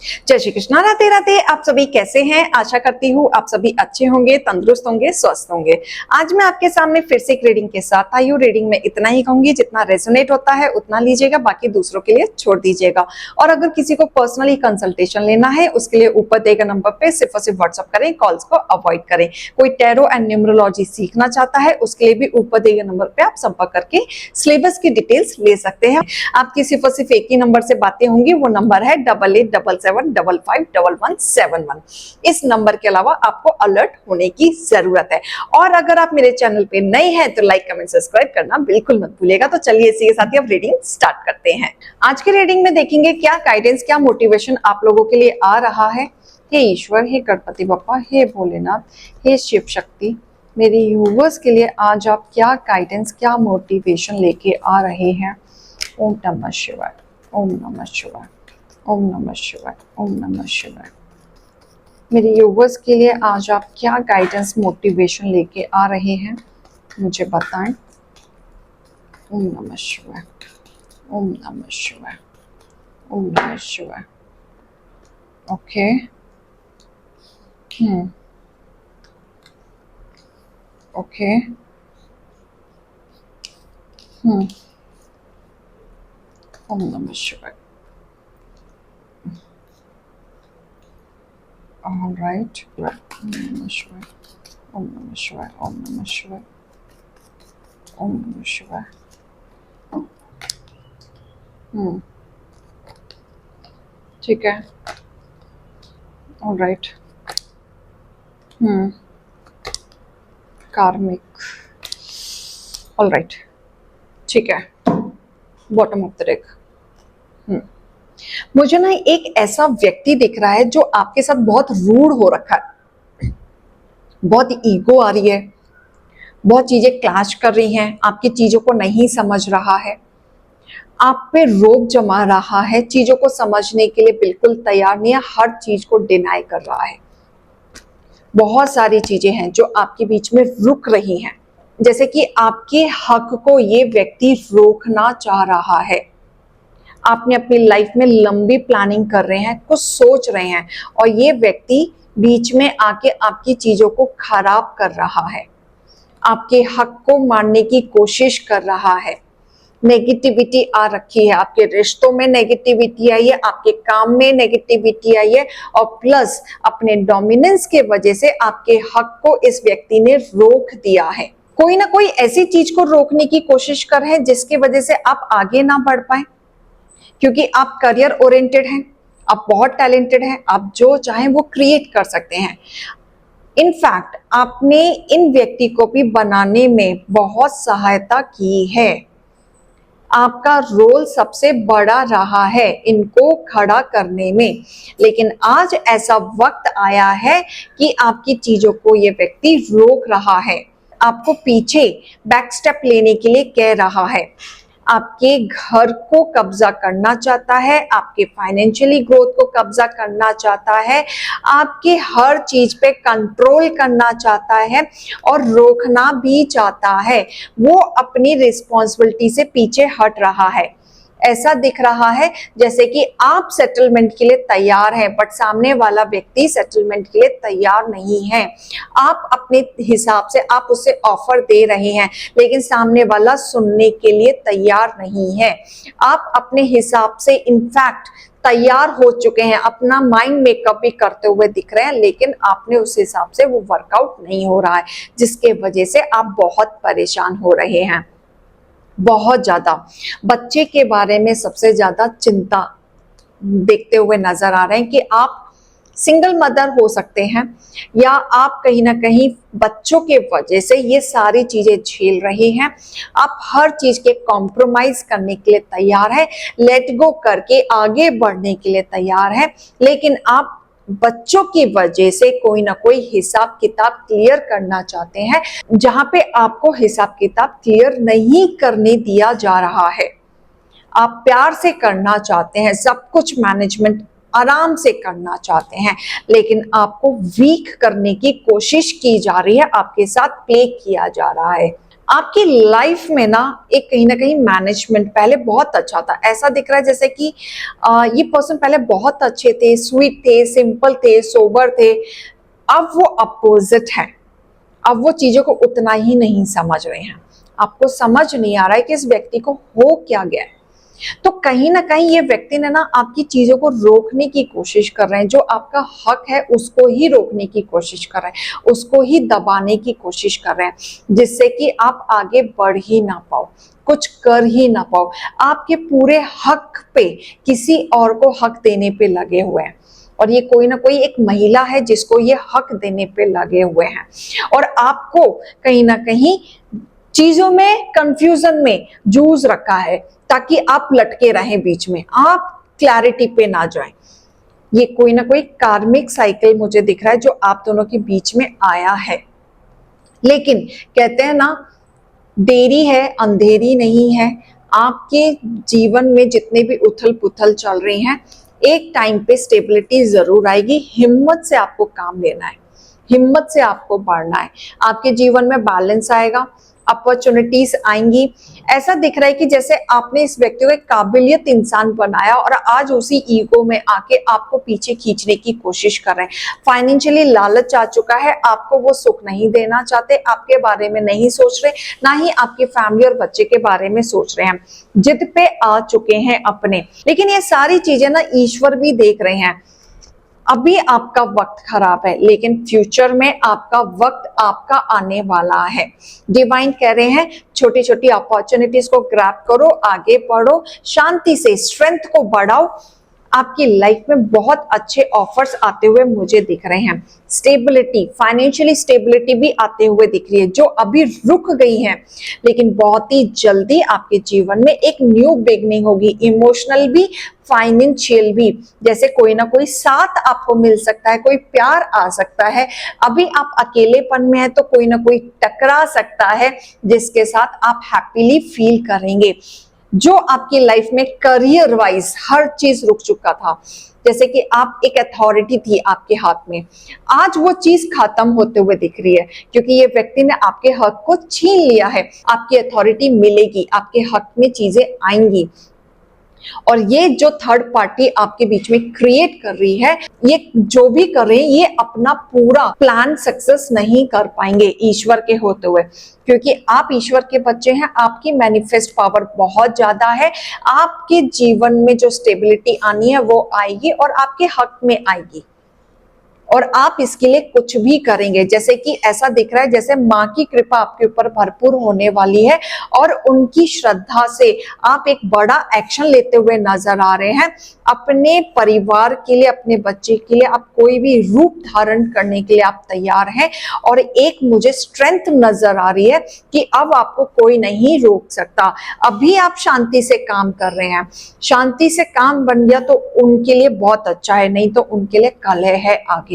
जय श्री कृष्णा। राधे राधे। आप सभी कैसे हैं? आशा करती हूँ आप सभी अच्छे होंगे, तंदुरुस्त होंगे, स्वस्थ होंगे। आज मैं आपके सामने फिर से एक रीडिंग के साथ आई हूँ। रीडिंग में इतना ही कहूंगी, जितना रेजोनेट होता है उतना लीजिएगा, बाकी दूसरों के लिए छोड़ दीजिएगा। और अगर किसी को पर्सनली कंसल्टेशन लेना है, उसके लिए ऊपर दिए गए नंबर पे सिर्फ और सिर्फ व्हाट्सअप करें, कॉल्स को अवॉइड करें। कोई टैरो एंड न्यूमरोलॉजी सीखना चाहता है, उसके लिए भी ऊपर दिए गए नंबर पे आप संपर्क करके सिलेबस की डिटेल्स ले सकते हैं। आपकी सिर्फ और सिर्फ एक ही नंबर से बातें होंगी, वो नंबर है 8877551171। इस नंबर के अलावा आपको अलर्ट होने की जरूरत है। और अगर आप मेरे चैनल पे नए हैं तो लाइक कमेंट सब्सक्राइब करना बिल्कुल मत भूलिएगा। तो चलिए इसी के साथ ही अब रीडिंग स्टार्ट करते हैं। आज के रीडिंग में देखेंगे क्या गाइडेंस, क्या मोटिवेशन आप लोगों के लिए आ रहा है। हे ईश्वर, हे गणपति बप्पा, हे भोलेनाथ, हे शिव शक्ति, मेरे यूवर्स के लिए आज आप क्या गाइडेंस, क्या मोटिवेशन लेके आ रहे हैं। ओम नमः शिवाय, ओम नमः शिवाय, ओम नमः शिवाय, ओम नमः शिवाय। मेरे यूवर्स के लिए आज आप क्या गाइडेंस, मोटिवेशन लेके आ रहे हैं, मुझे बताएं। ओम नमः शिवाय, ओम नमः शिवाय, ओम नमः शिवाय। ओके, ओके, ओम नमः शिवाय। All right. Om Namah Shivaya. Om Namah Shivaya. Om Namah Shivaya. Om Namah Shivaya. ठीक है। All right. Karmic. All right. ठीक है। Bottom of the deck. मुझे ना एक ऐसा व्यक्ति दिख रहा है जो आपके साथ बहुत रूड हो रखा है, बहुत ईगो आ रही है, बहुत चीजें क्लैश कर रही हैं, आपकी चीजों को नहीं समझ रहा है, आप पे रोब जमा रहा है, चीजों को समझने के लिए बिल्कुल तैयार नहीं है, हर चीज को डिनाई कर रहा है। बहुत सारी चीजें हैं जो आपके बीच में रुक रही हैं, जैसे कि आपके हक को ये व्यक्ति रोकना चाह रहा है। आपने अपनी लाइफ में लंबी प्लानिंग कर रहे हैं, कुछ सोच रहे हैं, और ये व्यक्ति बीच में आके आपकी चीजों को खराब कर रहा है, आपके हक को मारने की कोशिश कर रहा है। नेगेटिविटी आ रखी है, आपके रिश्तों में नेगेटिविटी आई है, आपके काम में नेगेटिविटी आई है, और प्लस अपने डोमिनेंस के वजह से आपके हक को इस व्यक्ति ने रोक दिया है। कोई ना कोई ऐसी चीज को रोकने की कोशिश कर रहे हैं जिसकी वजह से आप आगे ना बढ़ पाए, क्योंकि आप करियर ओरिएंटेड हैं, आप बहुत टैलेंटेड हैं, आप जो चाहें वो क्रिएट कर सकते हैं। इनफैक्ट आपने इन व्यक्ति को भी बनाने में बहुत सहायता की है, आपका रोल सबसे बड़ा रहा है इनको खड़ा करने में। लेकिन आज ऐसा वक्त आया है कि आपकी चीजों को ये व्यक्ति रोक रहा है, आपको पीछे बैक स्टेप लेने के लिए कह रहा है, आपके घर को कब्जा करना चाहता है, आपके फाइनेंशियली ग्रोथ को कब्जा करना चाहता है, आपके हर चीज पे कंट्रोल करना चाहता है और रोकना भी चाहता है। वो अपनी रिस्पॉन्सिबिलिटी से पीछे हट रहा है। ऐसा दिख रहा है जैसे कि आप सेटलमेंट के लिए तैयार हैं, बट सामने वाला व्यक्ति सेटलमेंट के लिए तैयार नहीं है। आप अपने हिसाब से आप उसे ऑफर दे रहे हैं, लेकिन सामने वाला सुनने के लिए तैयार नहीं है। आप अपने हिसाब से इनफैक्ट तैयार हो चुके हैं, अपना माइंड मेकअप भी करते हुए दिख रहे हैं, लेकिन आपने उस हिसाब से वो वर्कआउट नहीं हो रहा है, जिसके वजह से आप बहुत परेशान हो रहे हैं। बहुत ज्यादा बच्चे के बारे में सबसे ज्यादा चिंता देखते हुए नजर आ रहे हैं कि आप सिंगल मदर हो सकते हैं, या आप कहीं ना कहीं बच्चों के वजह से ये सारी चीजें झेल रही हैं। आप हर चीज के कॉम्प्रोमाइज करने के लिए तैयार है, लेट गो करके आगे बढ़ने के लिए तैयार है, लेकिन आप बच्चों की वजह से कोई ना कोई हिसाब किताब क्लियर करना चाहते हैं, जहां पे आपको हिसाब किताब क्लियर नहीं करने दिया जा रहा है। आप प्यार से करना चाहते हैं, सब कुछ मैनेजमेंट आराम से करना चाहते हैं, लेकिन आपको वीक करने की कोशिश की जा रही है, आपके साथ प्ले किया जा रहा है। आपकी लाइफ में ना एक कहीं ना कहीं मैनेजमेंट पहले बहुत अच्छा था। ऐसा दिख रहा है जैसे कि ये पर्सन पहले बहुत अच्छे थे, स्वीट थे, सिंपल थे, सोबर थे। अब वो अपोजिट है। अब वो चीजों को उतना ही नहीं समझ रहे हैं। आपको समझ नहीं आ रहा है कि इस व्यक्ति को हो क्या गया है। तो कहीं ना कहीं ये व्यक्ति ने ना आपकी चीजों को रोकने की कोशिश कर रहे हैं। जो आपका हक है उसको ही रोकने की कोशिश कर रहे हैं, उसको ही दबाने की कोशिश कर रहे हैं, जिससे कि आप आगे बढ़ ही ना पाओ, कुछ कर ही ना पाओ। आपके पूरे हक पे किसी और को हक देने पे लगे हुए हैं। और ये कोई ना कोई एक महिला है जिसको ये हक देने पे लगे हुए हैं। और आपको कहीं ना कहीं चीजों में कंफ्यूजन में जूझ रखा है, ताकि आप लटके रहें बीच में, आप क्लैरिटी पे ना जाएं। ये कोई ना कोई कार्मिक साइकिल मुझे दिख रहा है जो आप दोनों के बीच में आया है। लेकिन कहते हैं ना, देरी है अंधेरी नहीं है। आपके जीवन में जितने भी उथल पुथल चल रही हैं, एक टाइम पे स्टेबिलिटी जरूर आएगी। हिम्मत से आपको काम लेना है, हिम्मत से आपको बढ़ना है। आपके जीवन में बैलेंस आएगा, अपॉर्चुनिटीज आएंगी। ऐसा दिख रहा है कि जैसे आपने इस व्यक्ति को एक काबिलियत इंसान बनाया और आज उसी ईगो में आके आपको पीछे खींचने की कोशिश कर रहे हैं। फाइनेंशियली लालच आ चुका है, आपको वो सुख नहीं देना चाहते, आपके बारे में नहीं सोच रहे, ना ही आपकी फैमिली और बच्चे के बारे में सोच रहे हैं। जिद पे आ चुके हैं अपने। लेकिन ये सारी चीजें ना ईश्वर भी देख रहे हैं। अभी आपका वक्त खराब है, लेकिन फ्यूचर में आपका वक्त आपका आने वाला है। डिवाइन कह रहे हैं छोटी छोटी अपॉर्चुनिटीज को ग्रैब करो, आगे बढ़ो, शांति से स्ट्रेंथ को बढ़ाओ। आपकी लाइफ में बहुत अच्छे ऑफर्स आते हुए मुझे दिख रहे हैं। स्टेबिलिटी, फाइनेंशियली स्टेबिलिटी भी आते हुए दिख रही है, जो अभी रुक गई है। लेकिन बहुत ही जल्दी आपके जीवन में एक न्यू बिगनिंग होगी, इमोशनल भी, फाइनेंशियल भी। जैसे कोई ना कोई साथ आपको मिल सकता है, कोई प्यार आ सकता है। अभी आप अकेलेपन में है तो कोई ना कोई टकरा सकता है, जिसके साथ आप हैप्पीली फील करेंगे। जो आपकी लाइफ में करियर वाइज हर चीज रुक चुका था, जैसे कि आप एक अथॉरिटी थी आपके हाथ में, आज वो चीज खत्म होते हुए दिख रही है, क्योंकि ये व्यक्ति ने आपके हक को छीन लिया है। आपकी अथॉरिटी मिलेगी, आपके हक में चीजें आएंगी। और ये जो थर्ड पार्टी आपके बीच में क्रिएट कर रही है, ये जो भी कर रहे हैं, ये अपना पूरा प्लान सक्सेस नहीं कर पाएंगे ईश्वर के होते हुए, क्योंकि आप ईश्वर के बच्चे हैं। आपकी मैनिफेस्ट पावर बहुत ज्यादा है। आपके जीवन में जो स्टेबिलिटी आनी है वो आएगी और आपके हक में आएगी, और आप इसके लिए कुछ भी करेंगे। जैसे कि ऐसा दिख रहा है जैसे माँ की कृपा आपके ऊपर भरपूर होने वाली है, और उनकी श्रद्धा से आप एक बड़ा एक्शन लेते हुए नजर आ रहे हैं। अपने परिवार के लिए, अपने बच्चे के लिए आप कोई भी रूप धारण करने के लिए आप तैयार हैं। और एक मुझे स्ट्रेंथ नजर आ रही है कि अब आपको कोई नहीं रोक सकता। अभी आप शांति से काम कर रहे हैं, शांति से काम बन गया तो उनके लिए बहुत अच्छा है, नहीं तो उनके लिए कलह है आगे।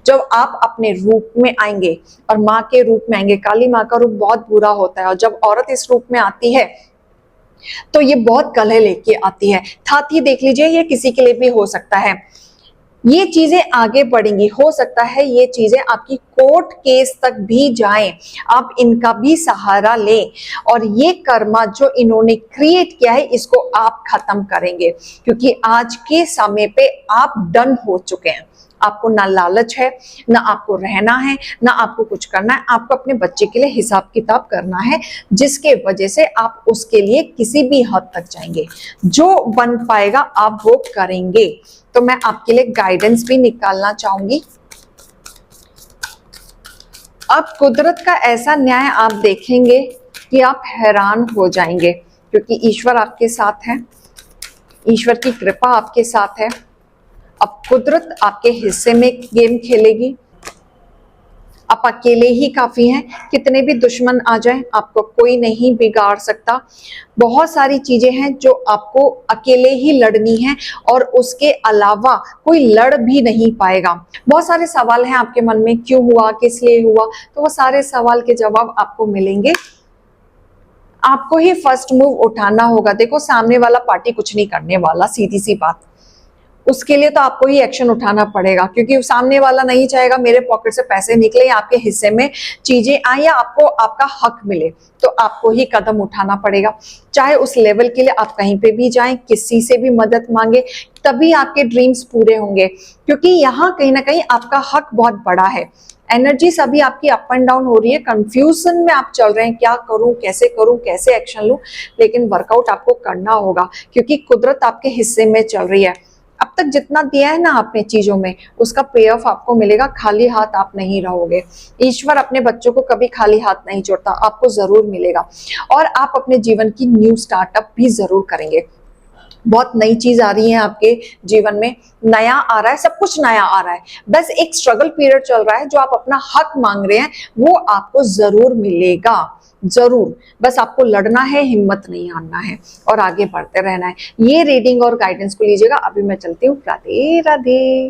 जब आप अपने रूप में आएंगे और माँ के रूप में आएंगे, काली माँ का रूप बहुत बुरा होता है, और जब औरत इस रूप में आती है तो ये बहुत कलह लेके आती है। साथ ही देख लीजिए, ये किसी के लिए भी हो सकता है। ये चीजें आगे बढ़ेंगी, हो सकता है ये चीजें आपकी कोर्ट केस तक भी जाएं, आप इनका भी सहारा लें, और ये कर्मा जो इन्होंने क्रिएट किया है इसको आप खत्म करेंगे, क्योंकि आज के समय पे आप डन हो चुके हैं। आपको ना लालच है, ना आपको रहना है, ना आपको कुछ करना है। आपको अपने बच्चे के लिए हिसाब किताब करना है, जिसके वजह से आप उसके लिए किसी भी हद तक जाएंगे। जो बन पाएगा आप वो करेंगे। तो मैं आपके लिए गाइडेंस भी निकालना चाहूंगी। अब कुदरत का ऐसा न्याय आप देखेंगे कि आप हैरान हो जाएंगे, क्योंकि ईश्वर आपके साथ है, ईश्वर की कृपा आपके साथ है। अब कुदरत आपके हिस्से में गेम खेलेगी। आप अकेले ही काफी हैं, कितने भी दुश्मन आ जाएं आपको कोई नहीं बिगाड़ सकता। बहुत सारी चीजें हैं जो आपको अकेले ही लड़नी है, और उसके अलावा कोई लड़ भी नहीं पाएगा। बहुत सारे सवाल हैं आपके मन में, क्यों हुआ, किस लिए हुआ, तो वो सारे सवाल के जवाब आपको मिलेंगे। आपको ही फर्स्ट मूव उठाना होगा। देखो, सामने वाला पार्टी कुछ नहीं करने वाला, सीधी सी बात। उसके लिए तो आपको ही एक्शन उठाना पड़ेगा, क्योंकि सामने वाला नहीं चाहेगा मेरे पॉकेट से पैसे निकले या आपके हिस्से में चीजें आए या आपको आपका हक मिले, तो आपको ही कदम उठाना पड़ेगा। चाहे उस लेवल के लिए आप कहीं पे भी जाएं, किसी से भी मदद मांगे, तभी आपके ड्रीम्स पूरे होंगे, क्योंकि यहाँ कहीं ना कहीं आपका हक बहुत बड़ा है। एनर्जी सभी आपकी अप एंड डाउन हो रही है, कंफ्यूजन में आप चल रहे हैं, क्या करूं, कैसे एक्शन लूं, लेकिन वर्कआउट आपको करना होगा, क्योंकि कुदरत आपके हिस्से में चल रही है। अब तक जितना दिया है ना आपने चीजों में, उसका पे ऑफ आपको मिलेगा, खाली हाथ आप नहीं रहोगे। ईश्वर अपने बच्चों को कभी खाली हाथ नहीं छोड़ता, आपको जरूर मिलेगा, और आप अपने जीवन की न्यू स्टार्टअप भी जरूर करेंगे। बहुत नई चीज आ रही है आपके जीवन में, नया आ रहा है, सब कुछ नया आ रहा है, बस एक स्ट्रगल पीरियड चल रहा है, जो आप अपना हक मांग रहे हैं वो आपको जरूर मिलेगा, जरूर। बस आपको लड़ना है, हिम्मत नहीं हारना है और आगे बढ़ते रहना है। ये रीडिंग और गाइडेंस को लीजिएगा। अभी मैं चलती हूँ, राधे राधे।